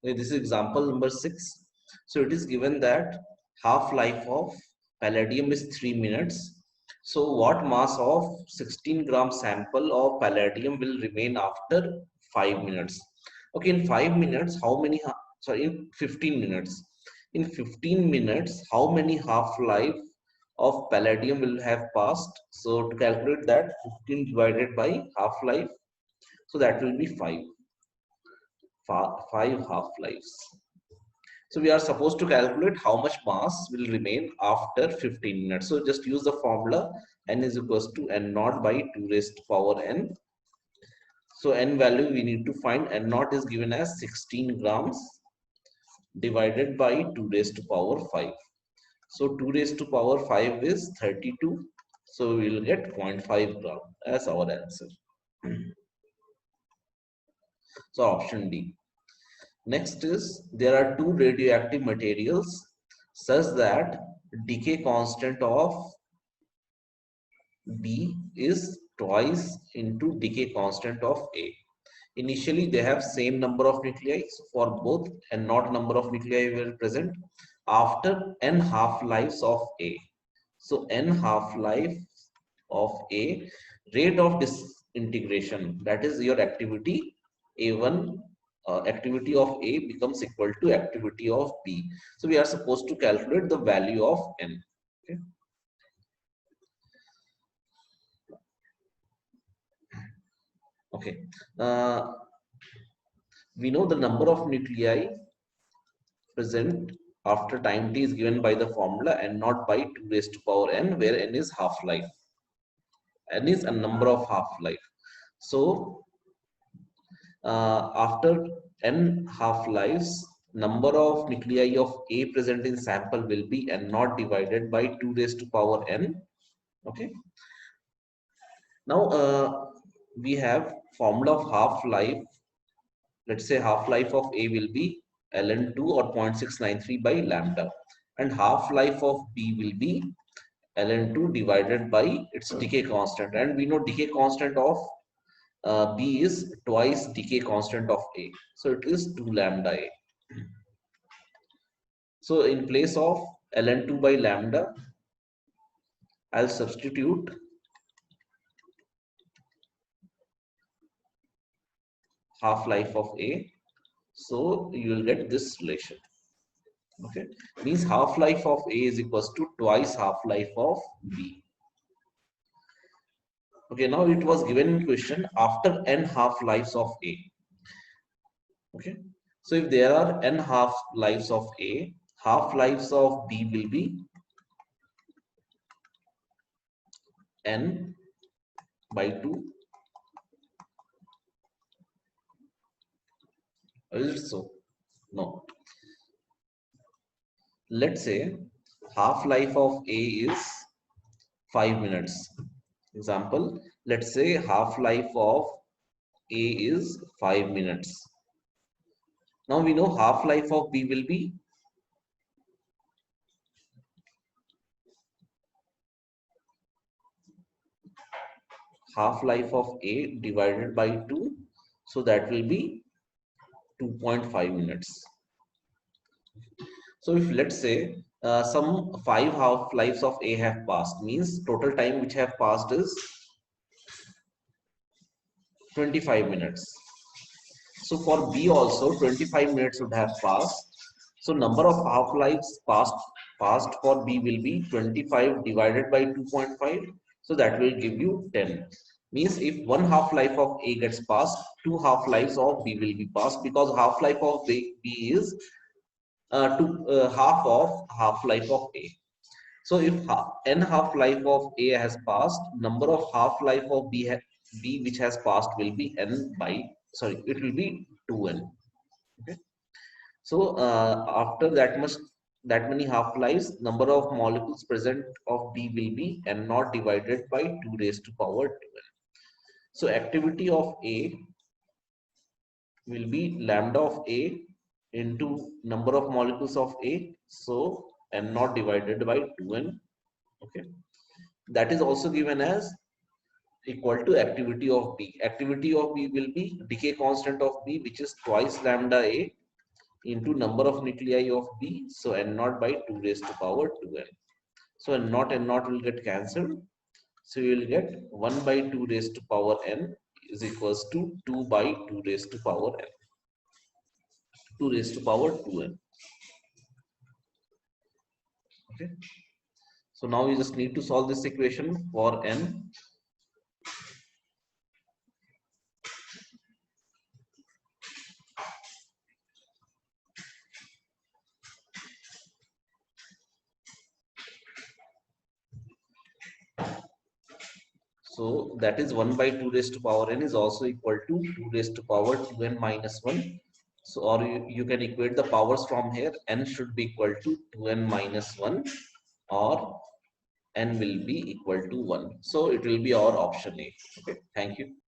Okay, this is example number 6. So it is given that half-life of palladium is 3 minutes. So what mass of 16-gram sample of palladium will remain after 5 minutes? Okay, in 5 minutes, how many, sorry, in 15 minutes. In 15 minutes, how many half-life of palladium will have passed? So to calculate that, 15 divided by half-life, so that will be 5. 5 half-lives. So we are supposed to calculate how much mass will remain after 15 minutes. So just use the formula n is equals to n naught by 2 raised to power n. So n value we need to find. N naught is given as 16 grams divided by 2 raised to power 5. So 2 raised to power 5 is 32. So we will get 0.5 gram as our answer. So option D. Next is there are two radioactive materials such that decay constant of B is twice into decay constant of A. Initially, they have same number of nuclei for both and not number of nuclei were present after n half-lives of A. So n half-life of A, rate of disintegration, that is your activity A1, activity of A becomes equal to activity of B. So we are supposed to calculate the value of n. Okay. Okay. We know the number of nuclei present after time t is given by the formula and not by 2 raised to power n, where n is half-life. N is a number of half-life. So after n half-lives, number of nuclei of A present in sample will be n naught divided by 2 raised to power n. Okay. Now we have formula of half-life. Let's say half-life of A will be ln2 or 0.693 by lambda, and half-life of B will be ln2 divided by its decay constant, and we know decay constant of B is twice decay constant of A, so it is 2 lambda A. So in place of ln2 by lambda, I'll substitute half-life of A, so you will get this relation. Okay, means half-life of A is equals to twice half-life of B. Okay, now it was given in question after n half-lives of A. Okay, so if there are n half-lives of A, half-lives of B will be n by 2. Is it so? No. Let's say half-life of A is 5 minutes. Example, let's say half-life of A is 5 minutes. Now we know half-life of B will be half-life of A divided by 2. So that will be 2.5 minutes. So if let's say some 5 half-lives of A have passed, means total time which have passed is 25 minutes. So for B also 25 minutes would have passed. So number of half-lives passed for B will be 25 divided by 2.5. So that will give you 10. Means if one half-life of A gets passed, 2 half-lives of B will be passed, because half-life of B is half of half-life of A. So if n half-life of A has passed, number of half-life of B which has passed will be n by, sorry, it will be 2n. Okay. So after that many half-lives, number of molecules present of B will be n naught divided by 2 raised to power 2n. So activity of A will be lambda of A into number of molecules of A. So n naught divided by 2n. Okay. That is also given as equal to activity of B. Activity of B will be decay constant of B, which is twice lambda A. into number of nuclei of B. So n naught by 2 raised to power 2n. So n naught will get cancelled. So you will get 1 by 2 raised to power n is equals to 2 by 2 raised to power n. 2 raised to power 2n. Okay. So now you just need to solve this equation for n. So that is 1 by 2 raised to power n is also equal to 2 raised to power 2n minus 1. So or you can equate the powers from here. N should be equal to 2n minus 1 or n will be equal to 1. So it will be our option A. Okay. Thank you.